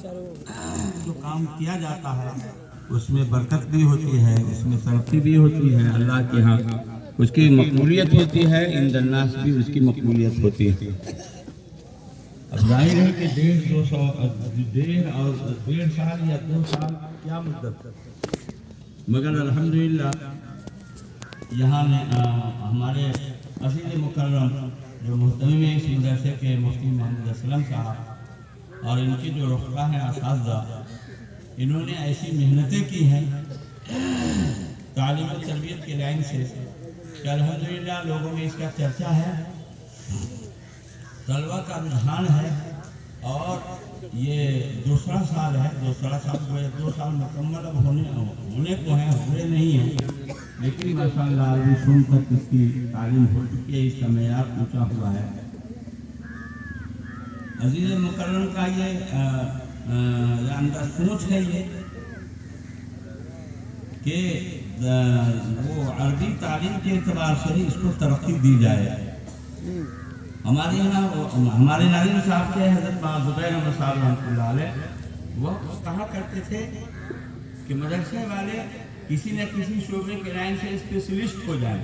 جو کام کیا جاتا ہے اس میں برکت بھی ہوتی ہے، اس میں ترقی بھی ہوتی ہے، اللہ کے ہاں اس کی مقبولیت ہوتی ہے، عند الناس بھی اس کی مقبولیت ہوتی ہے۔ اب ظاہر ہے کہ 1.5 سال یا 2 سال کیا مدت، مگر الحمدللہ یہاں ہمارے عزیز مکرم جو محتمم اس مدرسے کے مفتی محمد اسلم صاحب اور ان کے جو رفقا ہیں اساتذہ، انہوں نے ایسی محنتیں کی ہیں تعلیم و تربیت کے لائن سے کہ الحمدللہ لوگوں میں اس کا چرچا ہے، طلبہ کا رجحان ہے، اور یہ دوسرا سال ہے، دوسرا سال 2 سال مکمل اب ہونے کو ہیں، ہوئے نہیں ہیں، لیکن ماشاءاللہ ابھی سن تک اس کی تعلیم ہو چکی ہے، اس کا معیار اونچا ہوا ہے۔ عزیز مکرم کا یہ اندر سوچ ہے یہ کہ وہ عربی تعلیم کے اعتبار سے ہی اس کو ترقی دی جائے۔ ہمارے یہاں ہمارے ناظرین صاحب کے حضرت زبیر احمد صاحب رحمۃ اللہ علیہ وہ کہا کرتے تھے کہ مدرسے والے کسی نہ کسی شعبے کے لائن سے اسپیشلسٹ ہو جائیں،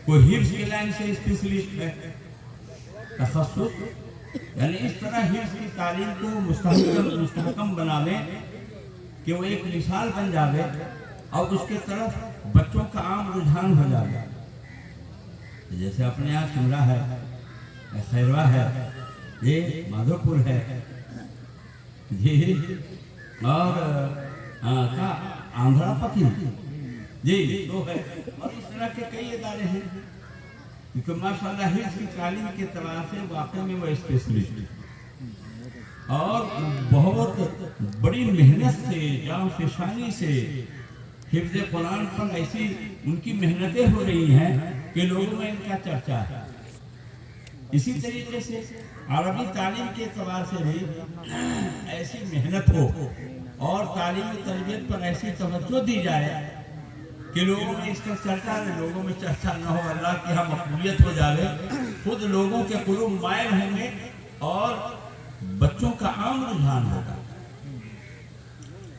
کوئی حفظ کے لائن سے اسپیشلسٹ ہے، تخصص، یعنی اس طرح حفظ کی تعلیم کو مستحکم بنا لیں کہ وہ ایک مثال بن جاوے اور اس کے طرف بچوں کا عام رجحان ہو جائے۔ جیسے اپنے یہاں شمرہ ہے، خیروا ہے، یہ مادھو پور ہے، جی، اور آندھرا پکی جی تو ہے، اور اس طرح کے کئی ادارے ہیں، کیونکہ ماشاءاللہ حفظ کی تعلیم کے اعتبار سے واقعی میں وہ اسپیشلسٹ ہے، اور بہت بڑی محنت سے، جان فشانی سے حفظ قرآن پر ایسی ان کی محنتیں ہو رہی ہیں کہ لوگوں میں ان کا چرچا ہے۔ اسی طریقے سے عربی تعلیم کے اعتبار سے بھی ایسی محنت ہو اور تعلیم و تربیت پر ایسی توجہ دی جائے کہ لوگوں میں اس کا چرچا نہ، لوگوں میں چرچا نہ ہو، اللہ کی یہاں مقبولیت ہو جائے، خود لوگوں کے قلوب مائل ہوں گے اور بچوں کا عام رجحان ہوگا۔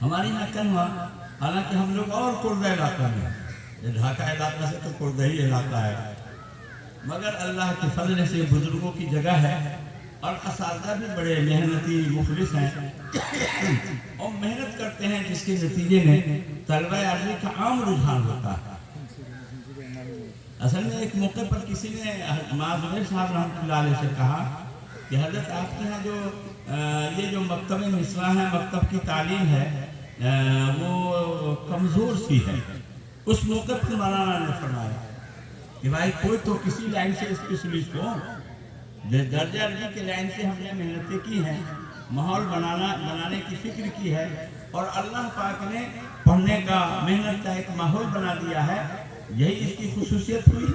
ہماری یہاں کنوا، حالانکہ ہم لوگ اور کردہ علاقہ میں، یہ ڈھاکہ علاقہ سے تو کردہ ہی علاقہ ہے، مگر اللہ کے فضل سے بزرگوں کی جگہ ہے اور اساتذہ بھی بڑے محنتی مخلص ہیں اور محنت کرتے ہیں، جس کے نتیجے میں طلبہ عربی کا عام رجحان ہوتا ہے۔ اصل میں ایک موقع پر کسی نے زبیر صاحب رحمۃ اللہ علیہ سے کہا کہ حضرت آپ کے یہاں یہ جو مکتب مصرع ہے، مکتب کی تعلیم ہے، وہ کمزور سی ہے۔ اس موقع پر مولانا نے فرمایا کہ بھائی کوئی تو کسی لائن سے اسپیشلسٹ ہو، درجہ عربی کے لائن سے ہم نے محنتیں کی ہیں، ماحول بنانے کی فکر کی ہے، اور اللہ پاک نے پڑھنے کا، محنت کا ایک ماحول بنا دیا ہے، یہی اس کی خصوصیت ہوئی۔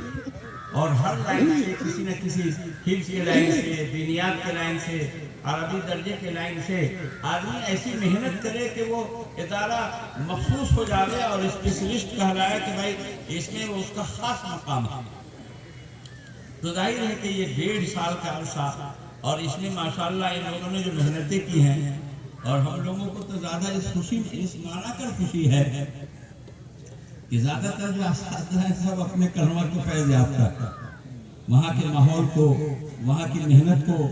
اور ہر لائن سے، کسی نہ کسی حفظ کے لائن سے، دینیات کے لائن سے، عربی درجے کے لائن سے آدمی ایسی محنت کرے کہ وہ ادارہ مخصوص ہو جائے اور اسپیشلسٹ کہلائے کہ بھائی اس میں اس کا خاص مقام ہے۔ تو ظاہر ہے کہ یہ 1.5 سال کا عرصہ، اور اس میں ماشاءاللہ ان لوگوں نے جو محنتیں کی ہیں، اور ہم لوگوں کو تو زیادہ اس معنی کر خوشی ہے کہ زیادہ تر جو اساتذہ ہیں سب اپنے کلمہ کے فیض یافتہ، وہاں کے ماحول کو، وہاں کی محنت کو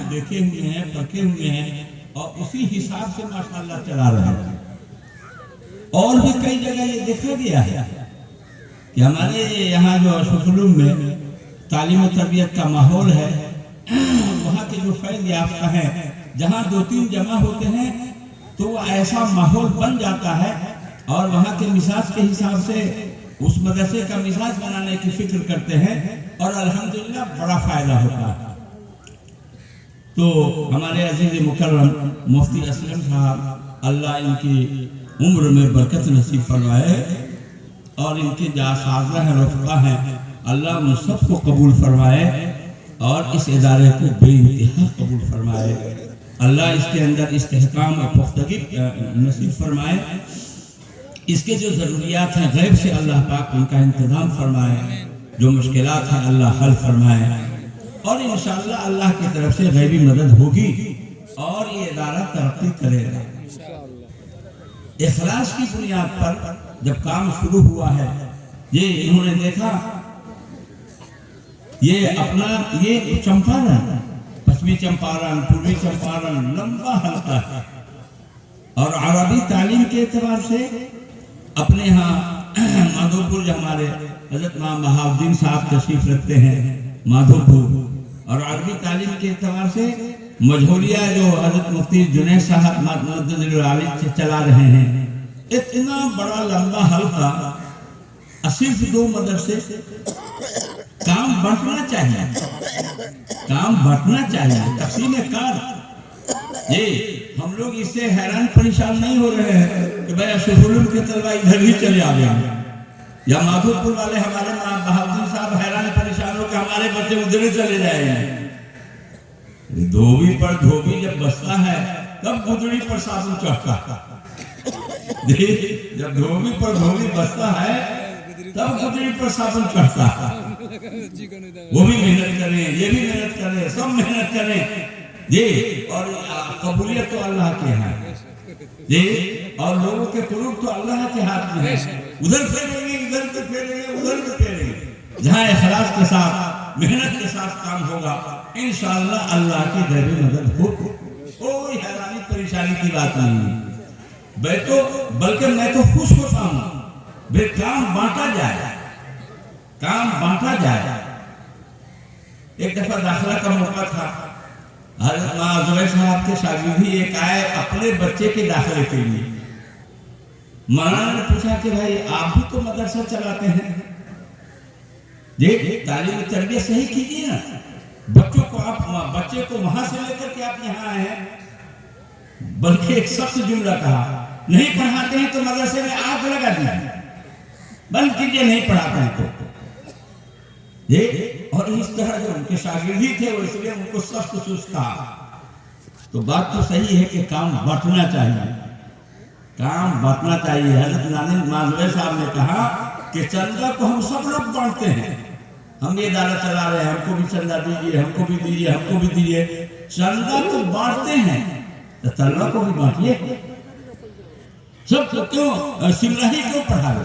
دیکھے ہوئے ہیں، پرکھے ہوئے ہیں، اور اسی حساب سے ماشاءاللہ چلا رہے ہیں۔ اور بھی کئی جگہ یہ دیکھا گیا ہے کہ ہمارے یہاں جو اشرف العلوم میں تعلیم و تربیت کا ماحول ہے، وہاں کے جو فیض یافتہ ہیں، جہاں 2-3 جمع ہوتے ہیں تو وہ ایسا ماحول بن جاتا ہے، اور وہاں کے مزاج کے حساب سے اس مدرسے کا مزاج بنانے کی فکر کرتے ہیں، اور الحمدللہ بڑا فائدہ ہوتا ہے۔ تو ہمارے عزیز مکرم مفتی اسلم صاحب، اللہ ان کی عمر میں برکت نصیب فرمائے، اور ان کے جو اساتذہ ہیں، رفقا ہیں، اللہ ان سب کو قبول فرمائے، اور اس ادارے کو بے انتہا قبول فرمائے، اللہ اس کے اندر استحکام اور پختگی نصیب فرمائے، اس کے جو ضروریات ہیں غیب سے اللہ پاک ان کا انتظام فرمائے، جو مشکلات ہیں اللہ حل فرمائے، اور انشاءاللہ اللہ کی طرف سے غیبی مدد ہوگی، اور یہ ادارہ ترقی کرے گا۔ اخلاص کی بنیاد پر جب کام شروع ہوا ہے، یہ انہوں نے دیکھا یہ اپنا یہ چمپارن، پشچمی چمپارن، پوروی چمپارن لمبا حلقہ ہے، اور عربی تعلیم کے اعتبار سے اپنے ہاں مادھو پور جو ہمارے حضرت ماں بہاؤالدین صاحب تشریف رکھتے ہیں مادھو پور، اور عربی تعلیم کے اعتبار سے مجھولیا جو حضرت مفتی جنید صاحب مدد العالی چلا رہے ہیں، اتنا بڑا لمبا حلقہ، صرف 2 مدرسے، کام بانٹنا چاہیے، کام بانٹنا چاہیے، تقسیم کار۔ یہ ہم لوگ اس سے حیران پریشان نہیں ہو رہے ہیں کہ بھائی اشرف العلوم کے طلبہ ادھر ہی چلے آ گئے، یا مادھو پور والے ہمارے بہاؤالدین صاحب حیران پریشان ہو کہ ہمارے بچے ادھر ہی چلے جائیں گے۔ دھوبی پر دھوبی جب بستا ہے تب گدڑی پر صابن چڑھتا ہے، جب دھوبی پر دھوبی بستا ہے تب گدڑی پر صابن چڑھتا ہے۔ وہ بھی محنت کریں، یہ بھی محنت کریں، سب محنت کریں جی، اور قبولیت تو اللہ کے ہے جی، اور لوگوں کے قلوب تو اللہ کے ہاتھ میں ہے، ادھر پھیریں گے، ادھر پہ پھیریں گے، ادھر پہ پھیریں گے، جہاں اخلاص کے ساتھ محنت کے ساتھ کام ہوگا انشاءاللہ اللہ کی غیب مدد ہوگی، کوئی حیرانی پریشانی کی بات نہیں ہے۔ بلکہ میں تو خوش ہوتا ہوں بے کام بانٹا جائے، کام بانٹا جائے۔ ایک دفعہ داخلہ کا موقع تھا، حضرت زبیر صاحب کے شاگردی ایک آئے اپنے بچے کے داخلے کے لیے، مولانا نے پوچھا کہ بھائی آپ بھی تو مدرسہ چلاتے ہیں جی، تعلیم تربیت صحیح کیجیے نا، بچوں کو آپ بچے کو وہاں سے لے کر کے آپ یہاں آئے ہیں۔ بلکہ ایک سخت جملہ کہا، نہیں پڑھاتے ہیں تو مدرسے میں آگ لگا دیجیے، بند کیجیے، نہیں پڑھاتے ہیں تو یہ۔ اور اس طرح جو ان کے شاگردی تھے وہ اس لیے ان کو سخت سست کہا۔ تو بات تو صحیح ہے کہ کام بانٹنا چاہیے، کام بانٹنا چاہیے۔ حضرت زبیر صاحب نے کہا کہ چندہ کو ہم سب لوگ بانٹتے ہیں، ہم یہ ادارہ چلا رہے ہیں، ہم کو بھی چندہ دیجیے، ہم کو بھی دیجیے، ہم کو بھی دیجیے، چندہ تو بانٹتے ہیں تو طلبہ کو بھی بانٹیے۔ سب کو کیوں سمراہی کیوں پڑھاوے،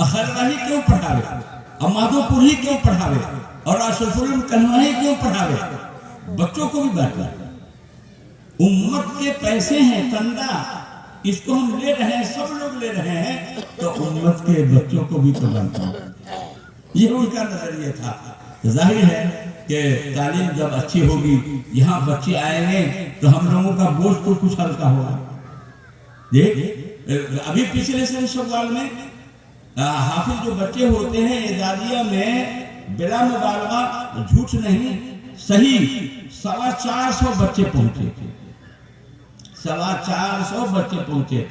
خیرواہی کیوں پڑھاوے، اور مادھو پور ہی کیوں پڑھاوے، اور اشرف العلوم کلمہ کیوں پڑھاوے، بچوں کو بھی بانٹنا۔ امت کے پیسے ہیں، چندہ اس کو ہم لے رہے ہیں، سب لوگ لے رہے ہیں، تو امت کے بچوں کو بھی تو بانٹنا۔ یہ ان کا نظریہ تھا۔ ظاہر ہے کہ تعلیم جب اچھی ہوگی، یہاں بچے آئیں گے تو ہم لوگوں کا بوجھ تو کچھ ہلکا ہوگا۔ ابھی پچھلے سال شوال میں حافظ جو بچے ہوتے ہیں اعدادیہ میں، بلا مبالغہ، جھوٹ نہیں، صحیح 450 بچے پہنچے، 450 بچے پہنچے۔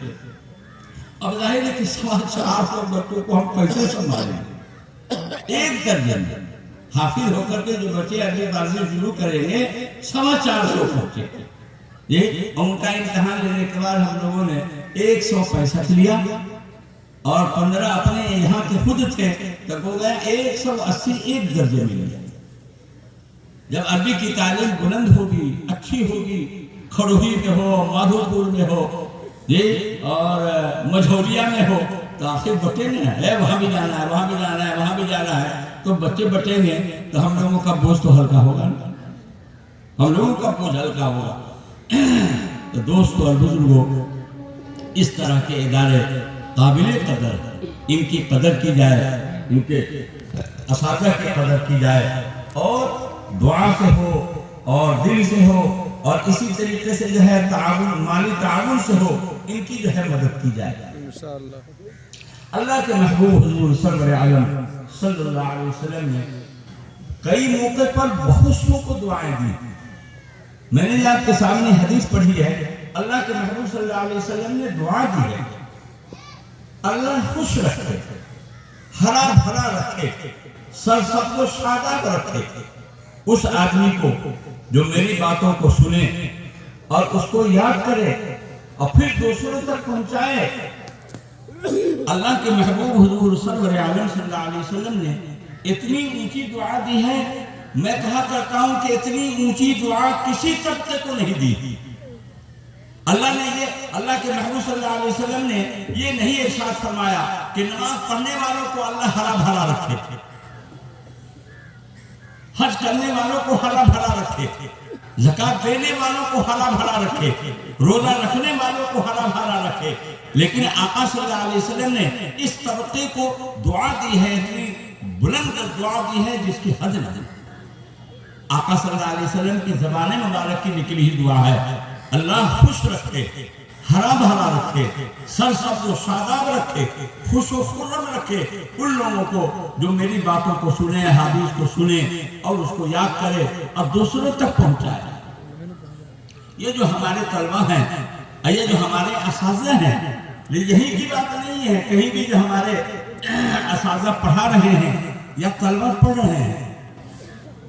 اب ظاہر ہے کہ 450 بچوں کو ہم کیسے سنبھالیں؟ ایک درجن حافظ ہو کر کے جو بچے اگلی بار سے شروع کریں گے 450 پہنچے، اور ان کا امتحان لینے کے بعد ہم لوگوں نے 165 لیا، اور 15 اپنے یہاں کے خود تھے، تب ہو گیا 180، ایک درجے میں لیا۔ جب عربی کی تعلیم بلند ہوگی، اچھی ہوگی، کھڑوہی میں ہو، مادھو پور میں ہو جی، اور مجھولیا میں ہو، تو آخر بٹیں گے نا، وہاں بھی جانا ہے، وہاں بھی جانا ہے، وہاں بھی جانا ہے، تو بچے بٹیں گے تو ہم لوگوں کا بوجھ تو ہلکا ہوگا نا، ہم لوگوں کا بوجھ ہلکا ہوگا۔ تو دوستو اور بزرگوں، اس طرح کے ادارے قابل قدر، ان کی قدر کی جائے، ان کے اساتذہ کی قدر کی جائے، اور دعا سے ہو اور دل سے ہو، اور اسی طریقے سے جو ہے تعاون، مالی تعاون سے ہو، ان کی جو ہے مدد کی جائے۔ اللہ کے محبوب حضور سرور عالم صلی اللہ علیہ وسلم نے کئی موقع پر بہت سو کو دعائیں دی۔ میں نے آپ کے سامنے حدیث پڑھی ہے، اللہ کے محبوب صلی اللہ علیہ وسلم نے دعا دی ہے، اللہ خوش رکھے، ہرا بھرا رکھے، سرسبز و شاداب رکھے اس آدمی کو جو میری باتوں کو سنے اور اس کو یاد کرے اور پھر دوسروں تک پہنچائے۔ اللہ کے محبوب حضور سرور عالم صلی اللہ علیہ وسلم نے اتنی اونچی دعا دی ہے، میں کہا کرتا ہوں کہ اتنی اونچی دعا کسی طبقے کو نہیں دی، اللہ نے اللہ کے محبوب صلی اللہ علیہ وسلم نے یہ نہیں ارشاد فرمایا کہ نماز پڑھنے والوں کو اللہ ہرا بھرا رکھے، حج کرنے والوں کو ہرا بھرا رکھے، زکات دینے والوں کو ہرا بھرا رکھے، روزہ رکھنے والوں کو ہرا بھرا رکھے، لیکن آقا صلی اللہ علیہ وسلم نے اس طبقے کو دعا دی ہے، اتنی بلند دعا دی ہے جس کی حد نہیں۔ آقا صلی اللہ علیہ وسلم کی زبان مبارک کی نکلی ہی دعا ہے، اللہ خوش رکھے، ہرا بھرا رکھے، سرسبز و شاداب رکھے، خوش و خرم رکھے ان لوگوں کو جو میری باتوں کو سنے، حدیث کو سنے اور اس کو یاد کرے اور دوسروں تک پہنچائے۔ یہ جو ہمارے طلبہ ہیں، یہ جو ہمارے اساتذہ ہیں، یہی کی بات نہیں ہے، کہیں بھی جو ہمارے اساتذہ پڑھا رہے ہیں یا طلبہ پڑھ رہے ہیں،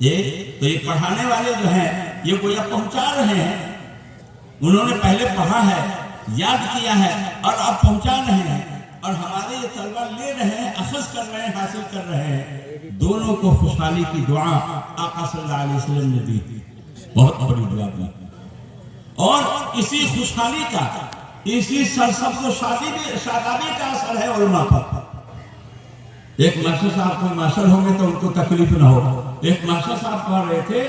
یہ پڑھانے والے جو ہیں یہ گویا پہنچا رہے ہیں، انہوں نے پہلے پڑھا ہے، یاد کیا ہے اور اب پہنچا رہے ہیں، اور ہمارے یہ طلبہ لے رہے ہیں، اخذ کر رہے ہیں، حاصل کر رہے ہیں۔ دونوں کو خوشحالی کی دعا آقا صلی اللہ علیہ وسلم نے دی، بہت بڑی دعا دی، اور اسی خوشحالی کا، اسی سرسبز و شادابی کا اثر ہے علماء پر۔ ایک ماشاء صاحب کوئی ماشاء ہوں گے تو ان کو تکلیف نہ ہو، ایک ماشاء صاحب کہہ رہے تھے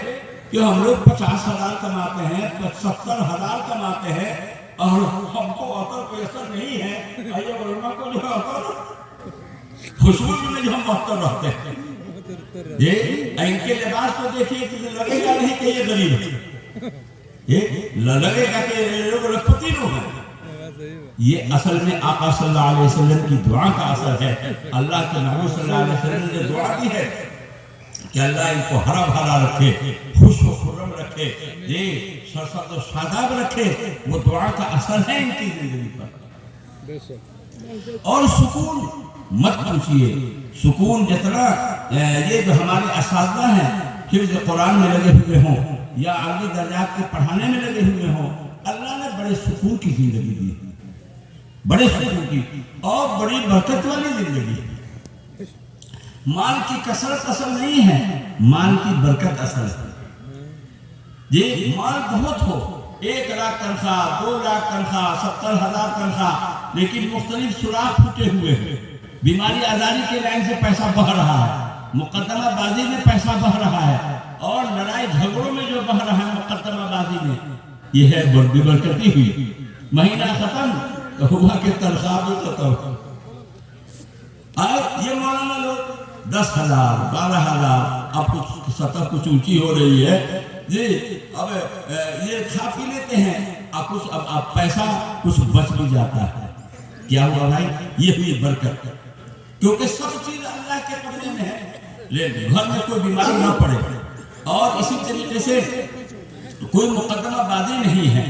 کہ ہم لوگ 50,000 کماتے ہیں، 70,000 کماتے ہیں اور ہم کو عطر پیسر نہیں ہے، آئیے علماء کو جو عطر خوشبو میں جو ہم عطر رہتے ہیں، یہ ان کے لباس کو دیکھیے کہ لگے گا نہیں کہ یہ غریب ہے، یہ لگے گا کہ یہ لوگ لکھپتی لوگ ہیں۔ یہ اصل میں آقا صلی اللہ علیہ وسلم کی دعا کا اثر ہے۔ اللہ کے نبی صلی اللہ علیہ وسلم نے دعا کی ہے کہ اللہ ان کو ہرا بھرا رکھے، خوش و خرم رکھے، یہ سرسبز و شاداب رکھے، وہ دعا کا اثر ہے ان کی زندگی پر۔ اور سکون مت پوچھئے، سکون جتنا یہ جو ہمارے اساتذہ ہیں حفظ قرآن میں لگے ہوئے ہوں یا عربی درجات کے پڑھانے میں لگے ہوئے ہوں، اللہ نے بڑے سکون کی زندگی دی، بڑے سکون کی اور بڑی برکت والی زندگی۔ مال کی کثرت اصل نہیں ہے، مال کی برکت اصل ہے۔ یہ مال بہت ہو، 1 لاکھ تنخواہ، 2 لاکھ تنخواہ، 70,000 تنخواہ، لیکن مختلف سوراخ پھوٹے ہوئے ہیں، بیماری آزاری کے لائن سے پیسہ بہ رہا ہے، مقدمہ بازی میں پیسہ بہ رہا ہے، اور لڑائی جھگڑوں میں جو بہ رہا ہے مقدمہ بازی میں، یہ ہے بڑی برکتی ہوئی۔ مہینہ ختم تو ہوا کہ تنخواہ بھی ختم۔ یہ مولانا لوگ 10,000، 12,000، اب کچھ سطح کچھ اونچی ہو رہی ہے جی، اب یہ کھا پی لیتے ہیں، اب پیسہ کچھ بچ بھی جاتا ہے۔ کیا ہوا بھائی؟ یہ ہوئی برکت، کیونکہ سب چیز اللہ کے قبضے میں ہے، لیکن گھر میں کوئی بیماری نہ پڑے، اور اسی طریقے سے کوئی مقدمہ بازی نہیں ہے،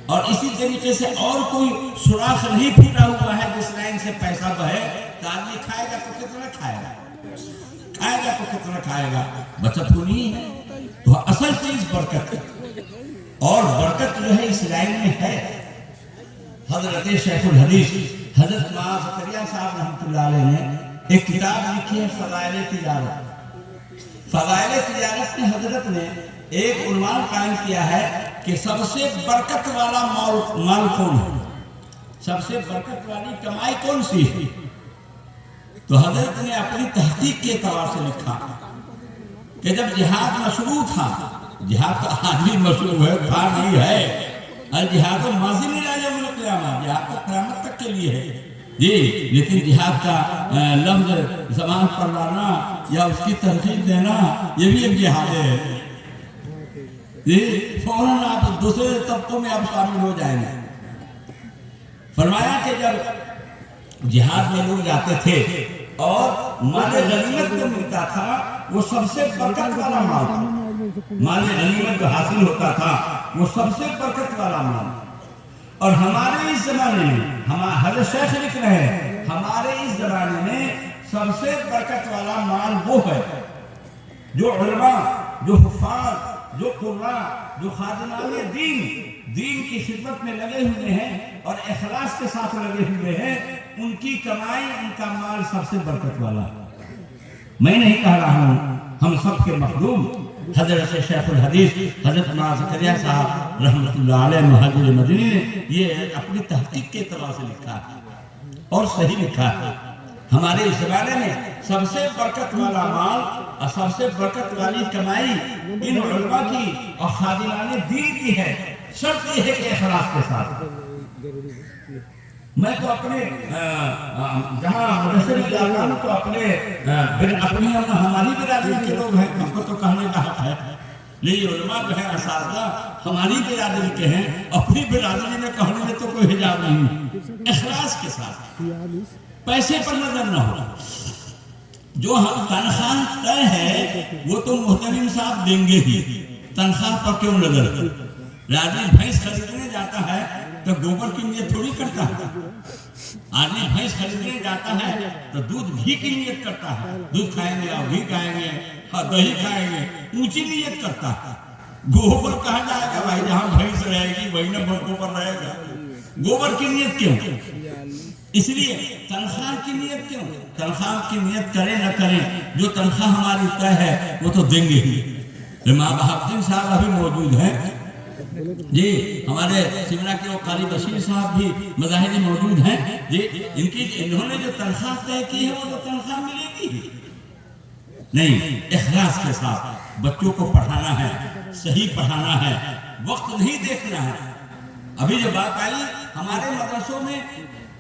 اور اسی طریقے سے اور کوئی سوراخ نہیں پھوٹا ہوا ہے جس لائن سے پیسہ بہے۔ کہ آدمی کھائے گا تو کتنا کھائے گا، کھائے گا تو کتنا کھائے گا، بچت ہونی ہے۔ تو اصل چیز برکت ہے، اور برکت جو ہے اس لائن میں ہے۔ حضرت شیخ الحدیث حضرت معاذ زکریا صاحب رحمۃ اللہ علیہ نے ایک کتاب لکھی ہے فضائل تجارت۔ فضائل تجارت میں حضرت نے ایک عنوان قائم کیا ہے کہ سب سے برکت والا مال کون ہے، سب سے برکت والی کمائی کون سی ہے؟ تو حضرت نے اپنی تحقیق کے اعتبار سے لکھا کہ جب جہاد مشروع تھا، جہاد تو آج بھی مشروع ہے، تھا نہیں ہے، الجہاد ماضی میں لا یوم القیامہ، جہاد تو قیامت تک کے لیے ہے جی، لیکن جہاد کا لفظ زبان پر لانا یا اس کی ترغیب دینا یہ بھی ایک جہاد ہے جی، فوراً آپ دوسرے طبقوں میں آپ شامل ہو جائیں گے۔ فرمایا کہ جب جہاد میں لوگ جاتے تھے اور مال غنیمت جو ملتا تھا وہ سب سے برکت والا مال تھا، مال غنیمت جو حاصل ہوتا تھا وہ سب سے برکت والا مال۔ اور ہمارے اس زمانے میں حضرت شیخ لکھ رہے ہیں، ہمارے اس زمانے میں سب سے برکت والا مال وہ ہے جو علماء، جو حفاظ، جو قراء، جو خادمان دین کی خدمت میں لگے ہوئے ہیں اور اخلاص کے ساتھ لگے ہوئے ہیں، ان کی کمائی، ان کا مال سب سے برکت والا ہے۔ میں نہیں کہہ رہا ہوں، ہم سب کے مخدوم حضرت شیخ الحدیث حضرت مولانا زکریا صاحب رحمۃ اللہ علیہ مہاجر مدنی نے یہ اپنی تحقیق کے اعتبار سے لکھا ہے اور صحیح لکھا ہے۔ ہمارے اس زمانے میں سب سے برکت والا مال اور سب سے برکت والی کمائی ان علماء کی اور خادمان دین کی ہے، شرط یہ ہے کہ اخلاص کے ساتھ۔ میں تو اپنے جہاں مدرسے میں جاتا ہوں تو اپنی ہماری برادری کے لوگ ہیں، ہم کو تو کہنے کا حق ہے، لیکن علماء جو ہیں اساتذہ ہماری برادری کے ہیں، اپنی برادری میں کہنے میں تو کوئی حجاب نہیں، اخلاص کے ساتھ، پیسے پر نظر نہ ہو۔ جو تنخواہ طے ہے وہ تو محترم صاحب دیں گے ہی، تنخواہ پر کیوں نظر؟ آدمی بھینس خریدنے جاتا ہے تو گوبر کی نیت تھوڑی کرتا ہے، آدمی بھینس خریدنے جاتا ہے تو دودھ گھی کی نیت کرتا ہے، دودھ کھائیں گے اور گھی کھائیں گے اور دہی کھائیں گے، اونچی نیت کرتا ہے۔ گوبر کہا جائے گا بھائی جہاں بھینس رہے گی وہی نہ گوبر رہے گا، گوبر کی نیت کیوں؟ اس لیے تنخواہ کی نیت کیوں؟ تنخواہ کی نیت کریں نہ کریں، جو تنخواہ ہماری طے ہے وہ تو دیں گے ہی۔ امام بہاؤالدین صاحب ابھی موجود ہیں جی، ہمارے سمرا کے قاری بشیر صاحب بھی مظاہری موجود ہیں جی، انہوں نے جو تنخواہ طے کی ہے وہ تو تنخواہ ملے گی نہیں۔ اخلاص کے ساتھ بچوں کو پڑھانا ہے، صحیح پڑھانا ہے، وقت نہیں دیکھنا ہے۔ ابھی جو بات آئی، ہمارے مدرسوں میں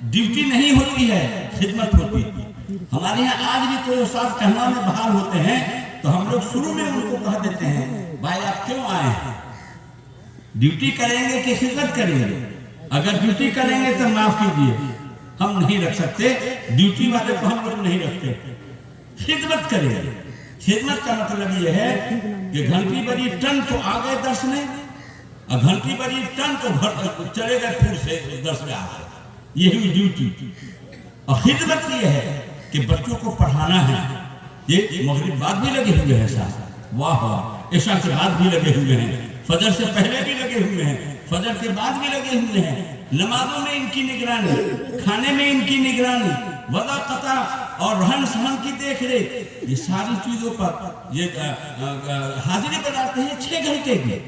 ڈیوٹی نہیں ہوتی ہے، خدمت ہوتی ہے۔ ہمارے یہاں آج بھی کوئی استاد کہنا میں بحال ہوتے ہیں تو ہم لوگ شروع میں ان کو کہہ دیتے ہیں بھائی آپ کیوں آئے ہیں، ڈیوٹی کریں گے کہ خدمت کریں گے؟ اگر ڈیوٹی کریں گے تو معاف کیجیے، ہم نہیں رکھ سکتے، ڈیوٹی والے کو ہم لوگ نہیں رکھتے، خدمت کریں گے۔ خدمت کا مطلب یہ ہے کہ گھنٹی بجی ٹن تو آ گئے درس میں، اور گھنٹی بجی ٹن تو چلے گئے پھر سے درس میں آ گئے، یہ ہوئی ڈیوٹی۔ اور خدمت یہ ہے کہ بچوں کو پڑھانا ہے۔ یہ مغرب بعد بھی لگے ہوئے ہیں صاحب، واہ واہ، عشاء کے بعد بھی لگے ہوئے ہیں، فجر سے پہلے بھی لگے ہوئے ہیں، فجر کے بعد بھی لگے ہوئے ہیں، نمازوں میں ان کی نگرانی، کھانے میں ان کی نگرانی، وضع قطع اور رہن سہن کی دیکھ ریکھ، یہ ساری چیزوں پر یہ حاضری بناتے ہیں 6 گھنٹے کی،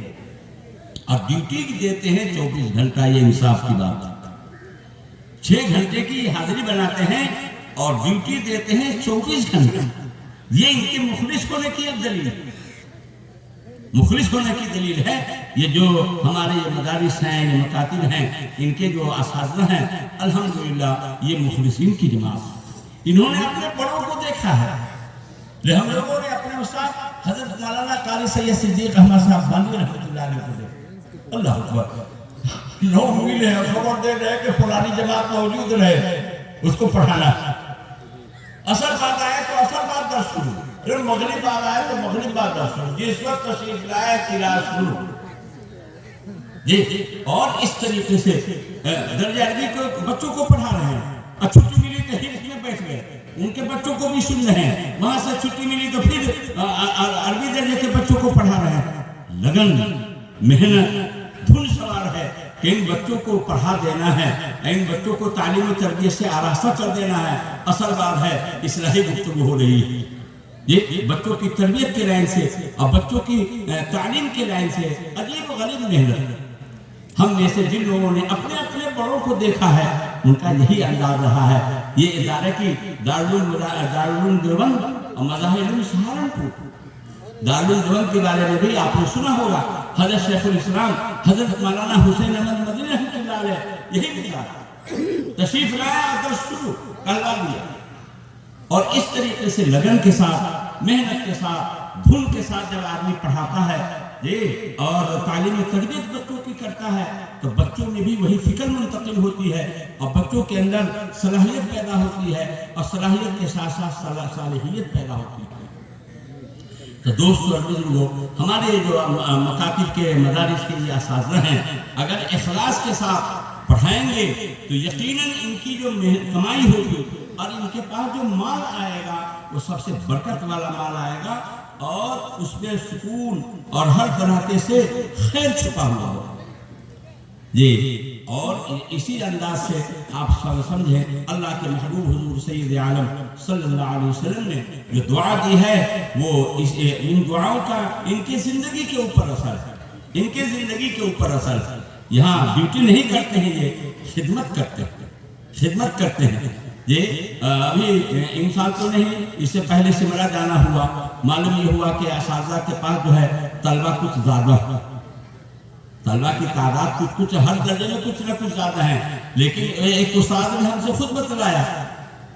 اور ڈیوٹی دیتے ہیں 24 گھنٹہ۔ یہ انصاف کی بات ہے، 6 گھنٹے کی حاضری بناتے ہیں اور ڈیوٹی دیتے ہیں 24 گھنٹے۔ یہ ان کے مخلص ہونے کی ایک دلیل ہے، مخلص ہونے کی دلیل ہے۔ یہ جو ہمارے یہ مدارس ہیں، یہ مکاتب ہیں، ان کے جو اساتذہ ہیں، الحمدللہ یہ مخلصین کی جماعت ہے۔ انہوں نے اپنے بڑوں کو دیکھا ہے، ہم لوگوں نے اپنے استاد حضرت مولانا قاری سید صدیق احمد صاحب بانوی رحمۃ اللہ علیہ کو دیکھا۔ اللہ اکبر، لوگ ملے ہیں، خبر دے رہے کہ فلانی جماعت موجود رہے، اس کو پڑھانا ہے۔ اصل بات آئے تو اصل بات درس شروع، پھر مغرب بات آئے تو مغرب بات درس شروع، جس وقت تشریف لائے کلاس شروع جی۔ اور اس طریقے سے درجہ عربی کو بچوں کو پڑھا رہے ہیں، اور چھٹی ملی تو حفظ میں بیٹھ گئے، ان کے بچوں کو بھی سن رہے ہیں، وہاں سے چھٹی ملی تو پھر عربی درجے کے بچوں کو پڑھا رہے ہیں۔ لگن، محنت، دھن سوار ہے کہ ان بچوں کو پڑھا دینا ہے، ان بچوں کو تعلیم و تربیت سے آراستہ کر دینا ہے۔ اصل بات ہے اصلاحی گفتگو ہو رہی ہے، یہ بچوں کی تربیت کے لائن سے اور بچوں کی تعلیم کے لائن سے عجیب و غریب محنت۔ ہم میں سے جن لوگوں نے اپنے اپنے بڑوں کو دیکھا ہے ان کا یہی انداز رہا ہے۔ یہ ادارے کی دارالعلوم دیوبند اور مظاہر سہارنپور، دارالعلوم دیوبند کے بارے میں بھی آپ نے سنا ہوگا، حضرت شیخ الاسلام حضرت مولانا حسین احمد مدنی رحمۃ اللہ علیہ یہی لکھا، تشریف لایا درس شروع کروا دیا۔ اور اس طریقے سے لگن کے ساتھ، محنت کے ساتھ، دھن کے ساتھ جب آدمی پڑھاتا ہے اور تعلیم و تربیت بچوں کی کرتا ہے تو بچوں میں بھی وہی فکر منتقل ہوتی ہے اور بچوں کے اندر صلاحیت پیدا ہوتی ہے، اور صلاحیت کے ساتھ ساتھ صالحیت پیدا ہوتی ہے۔ تو دوستو اور بزرگوں، ہمارے جو مکاتب کے مدارس کے یہ اساتذہ ہیں، اگر اخلاص کے ساتھ پڑھائیں گے تو یقیناً ان کی جو کمائی ہوگی اور ان کے پاس جو مال آئے گا وہ سب سے برکت والا مال آئے گا، اور اس میں سکون اور ہر طرح سے خیر چھپا ہوا ہوگا۔ جی اور اسی انداز سے آپ سمجھیں اللہ کے محبوب حضور سید عالم صلی اللہ علیہ وسلم نے جو دعا دی ہے وہ ان دعاؤں کا ان کی زندگی کے اوپر اثر ہے، ان کے زندگی کے اوپر اثر ہے۔ یہاں ڈیوٹی نہیں کرتے ہیں، یہ خدمت کرتے ہیں، خدمت کرتے ہیں۔ یہ ابھی انسان تو نہیں، اس سے پہلے سمرا جانا ہوا، معلوم یہ ہوا کہ اساتذہ کے پاس جو ہے طلبہ کچھ زیادہ، طلبہ کی تعداد کچھ ہر درجے میں کچھ نہ کچھ زیادہ ہیں، لیکن ایک استاد نے ہم سے خود بتلایا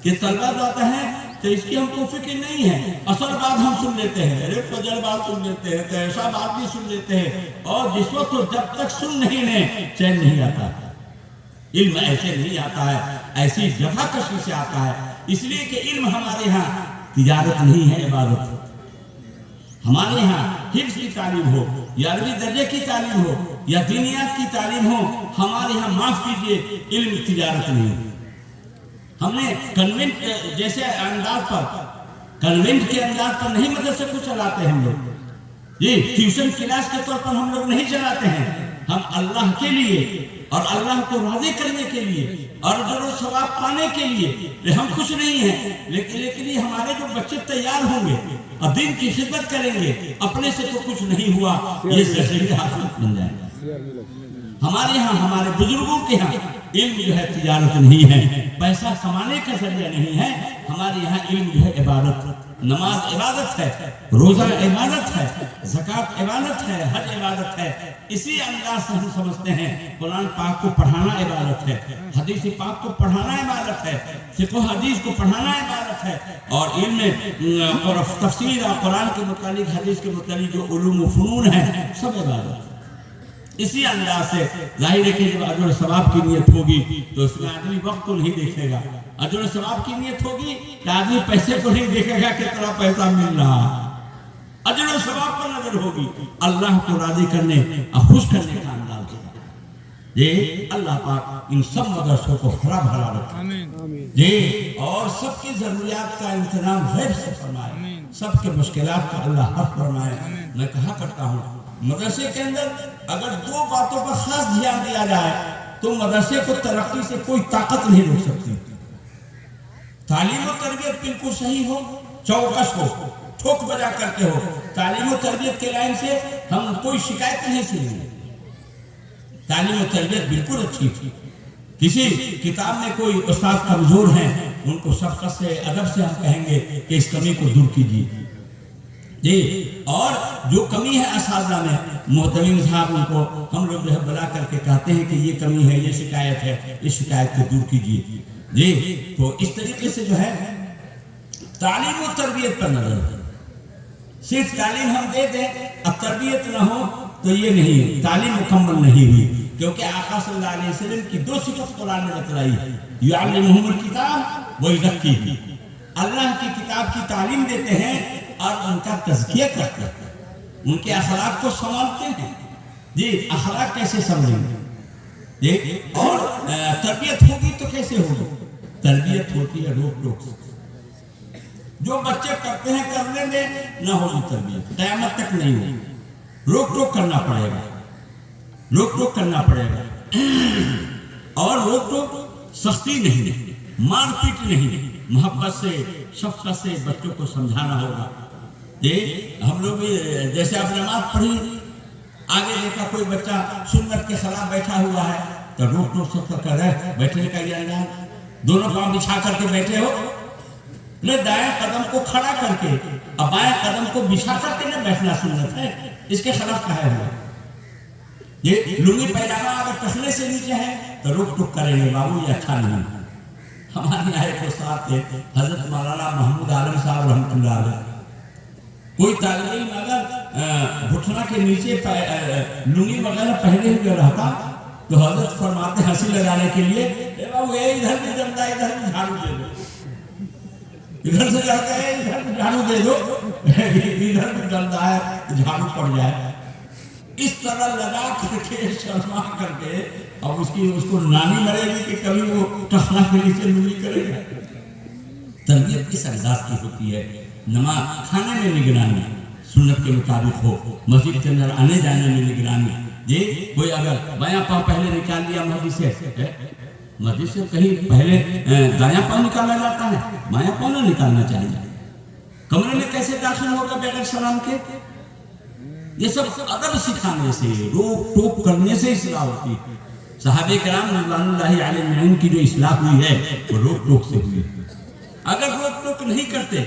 کہ طلبہ زیادہ ہیں تو اس کی ہم کو فکر نہیں ہے، اصل بات ہم سن لیتے ہیں، ارے فجر بات سن لیتے ہیں، ایسا بات بھی سن لیتے ہیں، اور جس وقت جب تک سن نہیں لیں چین نہیں آتا، علم ایسے نہیں آتا ہے، ایسی جفا کشی سے آتا ہے۔ اس لیے کہ علم ہمارے ہاں تجارت نہیں ہے، عبادت۔ ہمارے یہاں حفظ کی تعلیم ہو یا عربی درجے کی تعلیم ہو یا دینیات کی تعلیم ہو، ہمارے یہاں معاف کیجئے علم تجارت نہیں۔ ہم نے کنوینٹ جیسے انداز پر، کنوینٹ کے انداز پر نہیں مدرسے کو چلاتے ہم لوگ، یہ ٹیوشن کلاس کے طور پر ہم لوگ نہیں چلاتے ہیں۔ ہم اللہ کے لیے اور اللہ کو راضی کرنے کے لیے اور اجر و ثواب پانے کے لیے، ہم کچھ نہیں ہیں، لیکن یہ ہمارے جو بچے تیار ہوں گے اور دین کی خدمت کریں گے، اپنے سے تو کچھ نہیں ہوا، یہ ذریعہ حاصل بن جائے گا۔ ہمارے یہاں، ہمارے بزرگوں کے یہاں علم جو ہے تجارت نہیں ہے، پیسہ کمانے کا ذریعہ نہیں ہے۔ ہمارے یہاں علم جو ہے عبادت، نماز عبادت ہے، روزہ عبادت ہے، زکوٰۃ عبادت ہے، حج عبادت ہے۔ اسی انداز سے ہم سمجھتے ہیں قرآن پاک کو پڑھانا عبادت ہے، حدیث پاک کو پڑھانا عبادت ہے، فقہ حدیث کو پڑھانا عبادت ہے، اور علم اور تفسیر اور قرآن کے متعلق، حدیث کے متعلق جو علوم و فنون ہیں سب عبادت ہے۔ اسی انداز سے ظاہر ہے کہ جب اجر و ثواب کی نیت ہوگی تو اس میں آدمی وقت کو نہیں دیکھے گا، اجر و ثواب کی نیت ہوگی کہ آدمی پیسے کو نہیں دیکھے گا کتنا پیسہ مل رہا، اجر و ثواب پر نظر ہوگی، اللہ کو راضی کرنے اور خوش کرنے کا انداز ہوگا۔ یہ اللہ پاک ان سب مدرسوں کو ہرا بھرا رکھے، یہ اور سب کی ضروریات کا انتظام غیب سے فرمائے، سب کے مشکلات کا اللہ حل فرمائے۔ میں کہا کرتا ہوں مدرسے کے اندر اگر دو باتوں پر خاص دھیان دیا جائے تو مدرسے کو ترقی سے کوئی طاقت نہیں روک سکتی۔ تعلیم و تربیت بالکل صحیح ہو، چوکس ہو، ٹھوک بجا کرتے ہو، تعلیم و تربیت کے لائن سے ہم کوئی شکایت نہیں سنیں گے، تعلیم و تربیت بالکل اچھی تھی۔ کسی کتاب میں کوئی استاد کمزور ہیں، ان کو شفقت سے، ادب سے ہم کہیں گے کہ اس کمی کو دور کیجیے جی، اور جو کمی ہے اساتذہ میں، محترم صاحب ان کو ہم لوگ جو ہے بلا کر کے کہتے ہیں کہ یہ کمی ہے، یہ شکایت ہے، اس شکایت کو دور کیجیے جی۔ تو اس طریقے سے جو ہے تعلیم و تربیت پر نظر ہے، صرف تعلیم ہم دے دیں اب تربیت نہ ہو تو یہ نہیں، تعلیم مکمل نہیں ہوئی، کیونکہ آقا صلی اللہ علیہ وسلم کی دو صفت قرآن نے بتلائی ہے، یعلمہم الکتاب ویزکیہم، اللہ کی کتاب کی تعلیم دیتے ہیں اور ان کا تزکیہ کرتے ہیں، ان کے اخلاق کو سنوارتے ہیں جی۔ اخلاق کیسے سمجھیں گے جی؟ اور تربیت ہوگی تو کیسے ہوگی؟ تربیت ہوتی ہے روک ٹوک سے، جو بچے کرتے ہیں کرنے دیں، نہ ہوگی تربیت، قیامت تک نہیں ہوگی، روک ٹوک کرنا پڑے گا، روک ٹوک کرنا پڑے گا، اور روک ٹوک سختی نہیں، مار پیٹ نہیں، محبت سے، شفقت سے بچوں کو سمجھانا ہوگا جی۔ ہم لوگ جیسے اب نماز پڑھی، آگے دیکھا کوئی بچہ سنت کے خلاف بیٹھا ہوا ہے تو روک ٹوک سب کر رہے، بیٹھنے کا یہ انداز، دونوں پاؤں بچھا کر کے بیٹھے ہو، دائیں قدم کو کھڑا کر کے اور بائیں قدم کو بچھا کر کے نہ بیٹھنا سنت ہے، اس کے خلاف کہا ہوا۔ یہ لنگی پیجامہ اگر ٹخنے سے نیچے ہے تو روک ٹوک کریں گے، بابو یہ اچھا نہیں۔ ہمارے یہاں ایک استاد تھے حضرت مولانا محمود عالم صاحب رحمۃ اللہ علیہ، کوئی طالب علم اگر گھٹنا کے نیچے لنگی وغیرہ پہنے ہوئے رہتا تو حضرت فرماتے ہنسی لگانے کے لیے، ادھر بھی جمتا ہے، ادھر بھی جھاڑو دے دو، ادھر سے جاتا ہے ادھر بھی جھاڑو دے دو، ادھر بھی جلتا ہے جھاڑو پڑ جائے، اس طرح لگا کر کے شرما کر کے، اب اس کو نانی مرے گی کہ کبھی وہ ٹخنا کے نیچے لنگی کرے گا۔ تربیت کس انداز کی ہوتی ہے؟ نماز کھانے میں نگرانی، سنت کے مطابق ہو، مسجد کے اندر آنے جانے میں نگرانی، جی کوئی اگر بایاں پاؤں پہلے نکال لیا مسجد سے کہیں پہلے دایاں پاؤں نکالا جاتا ہے، بایاں پاؤں نہ نکالنا چاہیے. کمرے میں کیسے داخل ہوگا بغیر سلام کے؟ یہ سب ادب سکھانے سے، روک ٹوک کرنے سے اصلاح ہوتی ہے. صحابہ کرام رضوان اللہ علیہم کی جو اصلاح ہوئی ہے وہ روک ٹوک سے ہوئی. اگر روک ٹوک نہیں کرتے،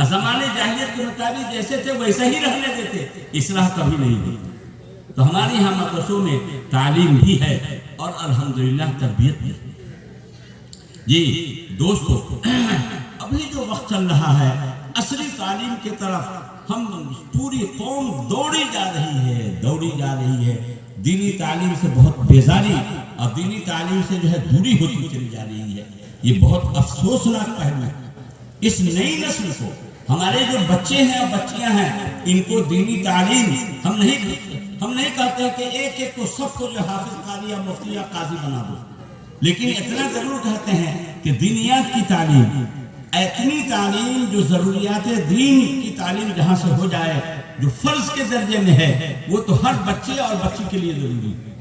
زمانے جاہلیت کے مطابق جیسے تھے ویسا ہی رہنے دیتے، اصلاح کبھی نہیں ہوتی. تو ہمارے یہاں مدرسوں میں تعلیم بھی ہے اور الحمدللہ تربیت بھی. جی دوستو، ابھی جو وقت چل رہا ہے عصری تعلیم کی طرف ہم پوری قوم دوڑی جا رہی ہے. دینی تعلیم سے بہت بیزاری اور دینی تعلیم سے جو ہے دوری ہوتی چلی جا رہی ہے. یہ بہت افسوسناک پہلو ہے. اس نئی نسل کو، ہمارے جو بچے ہیں اور بچیاں ہیں، ان کو دینی تعلیم ہم نہیں کہتے کہ ایک ایک کو سب کو جو حافظ قاری یا مفتی یا قاضی بنا دو، لیکن اتنا ضرور کہتے ہیں کہ دینیات کی تعلیم، اتنی تعلیم جو ضروریات دین کی تعلیم جہاں سے ہو جائے، جو فرض کے درجے میں ہے، وہ تو ہر بچے اور بچی کے لیے ضروری ہے.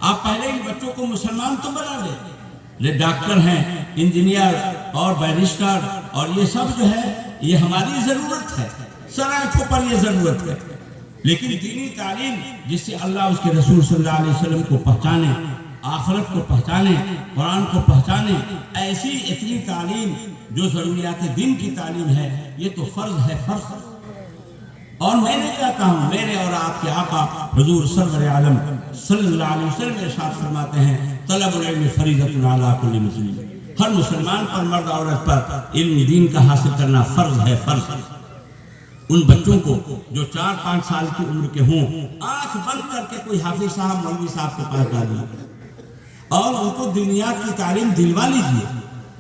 آپ پہلے ان بچوں کو مسلمان تو بنا لیں، ڈاکٹر ہیں، انجینئر اور بیرسٹر اور یہ سب جو ہے یہ ہماری ضرورت ہے، سر آنکھوں پر یہ ضرورت ہے. لیکن دینی تعلیم جس سے اللہ اس کے رسول صلی اللہ علیہ وسلم کو پہچانے، آخرت کو پہچانے، قرآن کو پہچانے، ایسی اتنی تعلیم جو ضروریات دین کی تعلیم ہے، یہ تو فرض ہے، فرض. اور میں نے کہتا ہوں، میرے اور آپ کے آقا حضور سرور عالم صلی اللہ علیہ وسلم ارشاد فرماتے ہیں، طلب العلم فریضۃ علی کل مسلم. ہر مسلمان پر، مرد عورت پر علم دین کا حاصل کرنا فرض ہے، فرض. ان بچوں کو جو 4-5 سال کی عمر کے ہوں، آنکھ بند کر کے کوئی حافظ صاحب، مولوی صاحب کے پاس ڈالیے اور ان کو دنیات کی تعلیم دلوا لیجیے.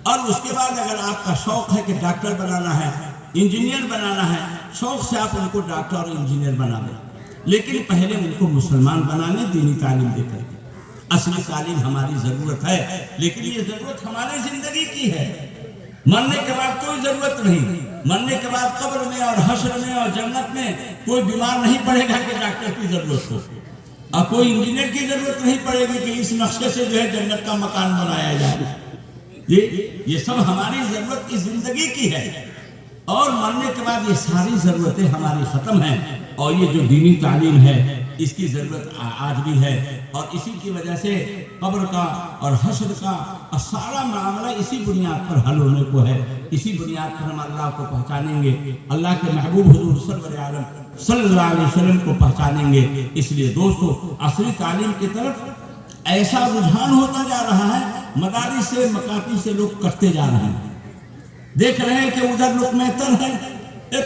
اور اس کے بعد اگر آپ کا شوق ہے کہ ڈاکٹر بنانا ہے، انجینئر بنانا ہے، شوق سے آپ ان کو ڈاکٹر اور انجینئر بنا لیں، لیکن پہلے ان کو مسلمان بنانے دینی تعلیم دے کر کے. اصلی تعلیم ہماری ضرورت ہے، لیکن یہ ضرورت ہمارے زندگی کی ہے. مرنے کے بعد کوئی ضرورت نہیں. مرنے کے بعد قبر میں اور حشر میں اور جنت میں کوئی بیمار نہیں پڑے گا کہ ڈاکٹر کی ضرورت ہو، اور کوئی انجینئر کی ضرورت نہیں پڑے گی کہ اس نقشے سے جو ہے جنت کا مکان بنایا جائے. یہ سب ہماری ضرورت اس زندگی کی ہے، اور مرنے کے بعد یہ ساری ضرورتیں ہماری ختم ہیں. اور یہ جو دینی تعلیم ہے اس کی ضرورت آج بھی ہے، اور اسی کی وجہ سے قبر کا اور حشر کا اور سارا معاملہ اسی بنیاد پر حل ہونے کو ہے. اسی بنیاد پر ہم اللہ کو پہچانیں گے، اللہ کے محبوب حضور سرور عالم صلی اللہ علیہ وسلم کو پہچانیں گے. اس لیے دوستو، عصری تعلیم کی طرف ایسا رجحان ہوتا جا رہا ہے، مدارس سے، مکاتب سے لوگ کرتے جا رہے ہیں. دیکھ رہے ہیں کہ ادھر لوگ محتر ہیں،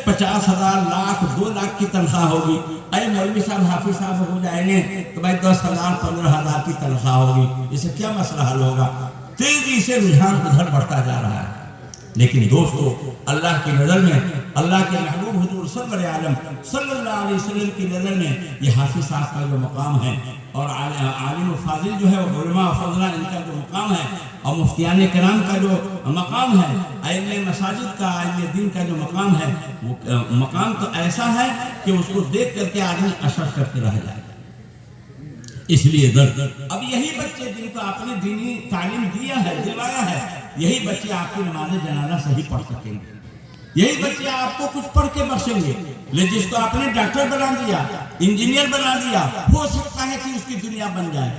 50,000 لاکھ 2 لاکھ کی تنخواہ ہوگی. اے مولوی صاحب، حافظ صاحب ہو جائیں گے تو بھائی 10,000 15,000 کی تنخواہ ہوگی، اس سے کیا مسئلہ حل ہوگا؟ تیزی سے رجحان ادھر بڑھتا جا رہا ہے. لیکن دوستو، اللہ کی نظر میں، اللہ کے محبوب حضور سرور عالم صلی اللہ علیہ وسلم کی نظر میں یہ حافظ صاحب کا جو مقام ہے، اور عالم و فاضل جو ہے، علماء و فضلہ ان کا جو مقام ہے، اور مفتیان کرام کا جو مقام ہے، ائمہ مساجد کا، ائمہ دین کا جو مقام ہے، وہ مقام تو ایسا ہے کہ اس کو دیکھ کر کے آدمی اشرف کرتے رہ جائے. اس لیے اب یہی بچے جن کو آپ نے دینی تعلیم دیا ہے، دلوایا ہے، یہی بچے آپ کی نماز جنازہ صحیح پڑھ سکیں گے. یہی بچے آپ کو کچھ پڑھ کے بخشیں گے. لیکن جس کو آپ نے ڈاکٹر بنا دیا، انجینئر بنا دیا، ہو سکتا ہے کہ اس کی دنیا بن جائے،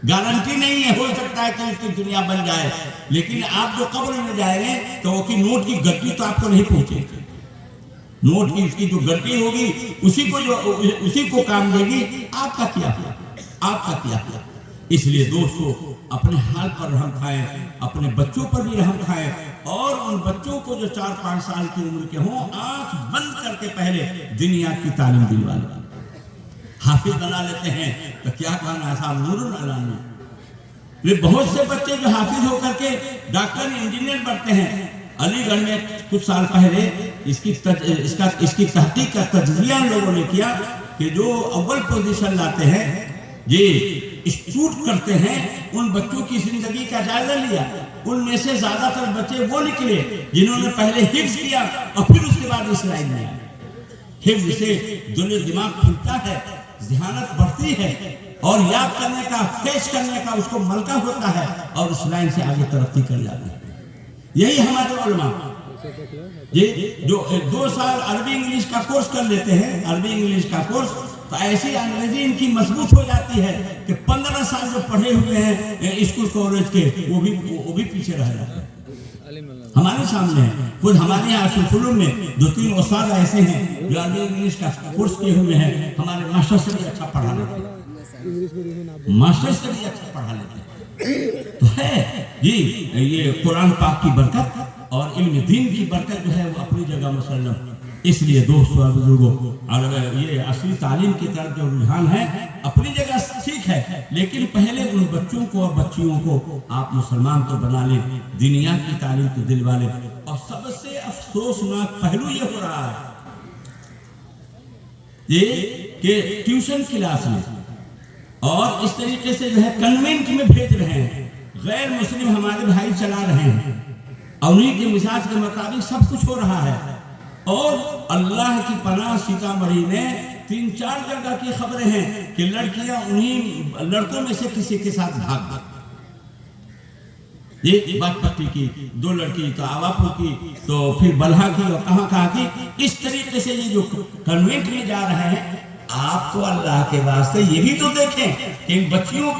گارنٹی نہیں ہے، ہو سکتا ہے کہ اس کی دنیا بن جائے، لیکن آپ جو قبر میں جائیں گے تو وہ کی نوٹ کی گڈی تو آپ کو نہیں پہنچے. نوٹ کی اس کی جو گڈی ہوگی اسی کو کام دے گی. آپ کا کیا، آپ کا کیا. اس لیے دوستو، اپنے حال پر رحم کھائیں، اپنے بچوں پر بھی رحم کھائیں، اور ان بچوں کو جو 4-5 سال کی عمر کے ہوں، آنکھ بند کر کے پہلے دنیات کی تعلیم دلوا لیں. حافظ بنا لیتے ہیں تو کیا کہنا، ایسا نور علی نور. یہ بہت سے بچے جو حافظ ہو کر کے ڈاکٹر انجینئر بنتے ہیں. علی گڑھ میں کچھ سال پہلے اس کی تحقیق کا تجزیہ لوگوں نے کیا کہ جو اول پوزیشن لاتے ہیں، یہ اسٹوٹ کرتے ہیں، ان بچوں کی زندگی کا جائزہ لیا. ان میں سے زیادہ تر بچے وہ نکلے جنہوں نے پہلے حفظ کیا اور پھر اس کے بعد اس لائن میں آئے. حفظ سے دل و دماغ کھلتا ہے، ذہانت بڑھتی ہے اور یاد کرنے کا، کیش کرنے کا اس کو ملکہ ہوتا ہے اور اس لائن سے آگے ترقی کر جاتے ہیں۔ یہی ہمارے علماء یہ جو 2 سال عربی انگلش کا کورس کر لیتے ہیں، عربی انگلش کا کورس، تو ایسی انگریزی ان کی مضبوط ہو جاتی ہے کہ 15 سال جو پڑھے ہوئے ہیں اسکول کالج کے وہ بھی پیچھے رہ جاتے ہیں۔ ہمارے سامنے ہے، خود ہمارے یہاں اشرف میں 2-3 استاد ایسے ہیں جو عربی انگلش کا کورس کیے ہوئے ہیں، ہمارے ماسٹر سے بھی اچھا پڑھا لیتے ہیں، ماسٹر سے بھی اچھا پڑھا لیتے ہیں۔ تو ہے جی یہ قرآن پاک کی برکت اور علم دین کی برکت جو ہے وہ اپنی جگہ مسلم۔ اس لیے دوستو اور بزرگوں، یہ اصلی تعلیم کی طرف جو رجحان ہے اپنی جگہ ٹھیک ہے، لیکن پہلے ان بچوں کو اور بچیوں کو آپ مسلمان تو بنا لیں، دنیا کی تعلیم تو دلوا لیں۔ اور سب سے افسوسناک پہلو یہ ہو رہا ہے یہ کہ ٹیوشن کلاس میں اور اس طریقے سے جو ہے کنوینٹ میں بھیج رہے ہیں، غیر مسلم ہمارے بھائی چلا رہے ہیں اور انہیں کے مزاج کے مطابق سب کچھ ہو رہا ہے۔ اور اللہ کی پناہ سیتامڑھی میں 3-4 جگہ کی خبریں ہیں کہ لڑکیاں انہیں لڑکوں میں سے کسی کے ساتھ بھاگ گئی۔ یہ بات پٹی کی 2 لڑکی تو آواپور کی تو پھر بلہا کی اور کہاں کی، اس طریقے سے یہ جو کنوینٹ میں جا رہے ہیں۔ آپ تو اللہ کے واسطے یہ بھی تو دیکھیں کہ ان بچوں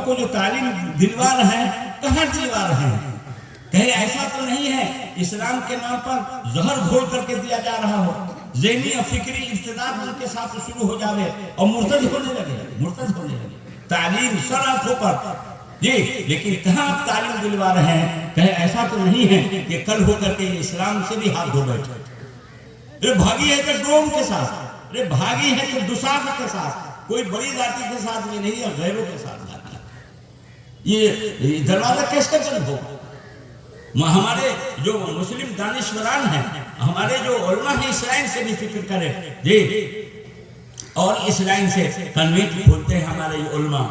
کو جو تعلیم دلوا رہے ہیں کہاں دلوا رہے ہیں؟ کہیں ایسا تو نہیں ہے اسلام کے نام پر زہر گھول کر کے دیا جا رہا ہو، ذہنی اور فکری ارتداد ان کے ساتھ شروع ہو جاوے اور مرتد ہونے لگے تعلیم شرعوں پر جی، لیکن کہاں آپ تعلیم دلوا رہے ہیں؟ کہیں ایسا تو نہیں ہے کہ کل ہو کر کے اسلام سے بھی ہاتھ دھو بیٹھے، بھاگی ہے کہ ڈوم کے ساتھ، بھاگی ہے کہ دساخ کے ساتھ، کوئی بڑی ذاتی کے ساتھ بھی نہیں اور غیروں کے ساتھ جاتا ہے۔ یہ دروازہ کیسے بند ہوگا؟ ہمارے جو مسلم دانشوران ہیں، ہمارے جو علماء ہیں، اس لائن سے بھی فکر کریں جی، اور اس لائن سے کنوینٹ کھولتے ہیں ہمارے یہ علماء۔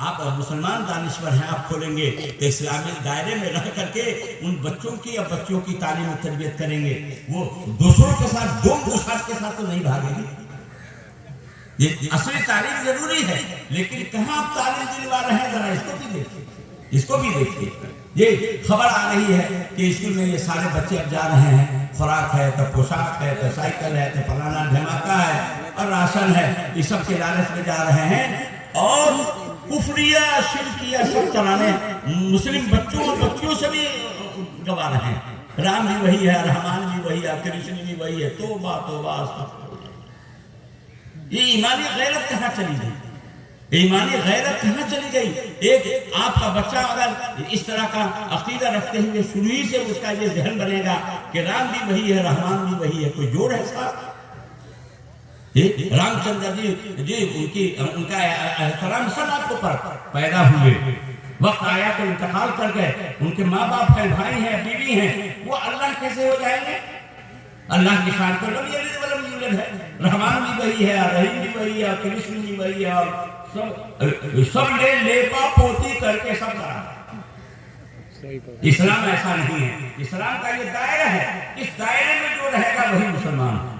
آپ مسلمان دانشور ہیں، آپ کھولیں گے تو اسلامی دائرے میں رہ کر کے ان بچوں کی یا بچوں کی تعلیم و تربیت کریں گے، وہ دوسروں کے ساتھ ڈوم گساٹ کے ساتھ تو نہیں بھاگیں گے۔ یہ اصلی تعلیم ضروری ہے، لیکن کہاں آپ تعلیم دلوا رہے ہیں؟ ذرا اس کو بھی دیکھیے۔ یہ خبر آ رہی ہے کہ اسکول میں یہ سارے بچے اب جا رہے ہیں، خوراک ہے تو پوشاک ہے تو سائیکل ہے تو فلانا دھماکہ ہے اور راشن ہے، یہ سب کے لالچ میں جا رہے ہیں اور کفریہ شرکیہ سب ترانے مسلم بچوں اور بچیوں سے بھی گوا رہے ہیں۔ رام بھی وہی ہے، رحمان بھی وہی ہے، کرشن بھی وہی ہے، توبہ توبہ۔ یہ ایمانی غیرت کہاں چلی گئی؟ ایمانی غیرت کہاں چلی گئی؟ ایک آپ کا بچہ اگر اس طرح کا عقیدہ رکھتے ہوئے شروع ہی سے اس کا یہ ذہن بنے گا کہ رام بھی وہی ہے، رحمان بھی وہی ہے، کوئی جوڑ ہے صاحب؟ رام چندر جی ان کا احترام سب آپ پر پیدا ہوئے، وقت آیا تو انتقال کر گئے، ان کے ماں باپ ہیں، بھائی ہیں، بیوی ہیں، وہ اللہ کیسے ہو جائیں گے؟ اللہ کی شان تو لم یلد ولم یولد ہے، رحمان بھی وہی ہے، رحیم بھی وہی ہے، کرشن بھی وہی ہے، اور سب نے لیپا پوتی کر کے سب کرا۔ اسلام ایسا نہیں ہے، اسلام کا یہ دائرہ ہے، اس دائرے میں جو رہے گا وہی مسلمان ہے،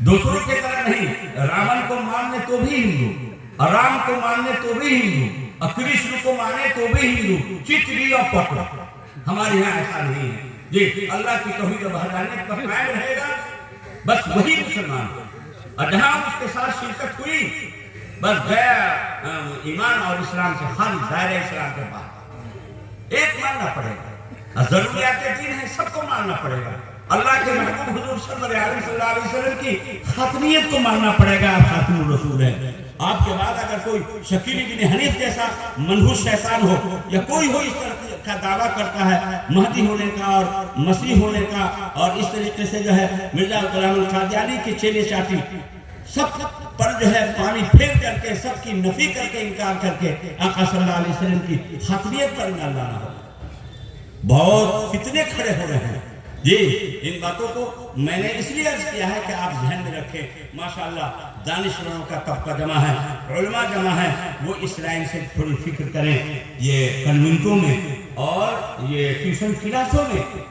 دوسروں کی طرح نہیں۔ راون کو ماننے تو بھی ہندو، رام کو ماننے تو بھی ہندو، اور کرشن کو مانے تو بھی ہندو، چتری اور پٹ۔ ہمارے یہاں ایسا نہیں ہے جی، اللہ کی توحید و وحدانیت پر قائم رہے گا بس وہی مسلمان ہے، اور جہاں اس کے ساتھ شرکت ہوئی بس گیا ایمان اور اسلام سے خارج، دائرہ اسلام کے بعد ایک ماننا پڑے گا، ضروریات دین ہے سب کو ماننا پڑے گا، اللہ کے محبوب حضور صلی اللہ علیہ وسلم کی خاتمیت کو ماننا پڑے گا، آپ خاتم الرسول ہیں۔ آپ کے بعد اگر کوئی شکیل بن حنیف جیسا منحوس شیطان ہو یا کوئی ہو اس طرح کا دعویٰ کرتا ہے مہدی ہونے کا اور مسیح ہونے کا، اور اس طریقے سے جو ہے مرزا غلام القادیانی کی چیلے چاٹی سب پر جو ہے پانی پھیر کر کے سب کی نفی کر کے انکار کر کے آقا صلی اللہ علیہ وسلم کی خاتمیت پر ایمان لانا ہو، بہت فتنے کھڑے ہو رہے ہیں جی۔ ان باتوں کو میں نے اس لیے عرض کیا ہے کہ آپ ذہن میں رکھیں، ماشاءاللہ دانشوروں کا طبقہ جمع ہے، علماء جمع ہے، وہ اس لائن سے تھوڑی فکر کریں۔ یہ کنوینٹوں میں اور یہ ٹیوشن کلاسوں میں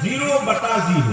0/0,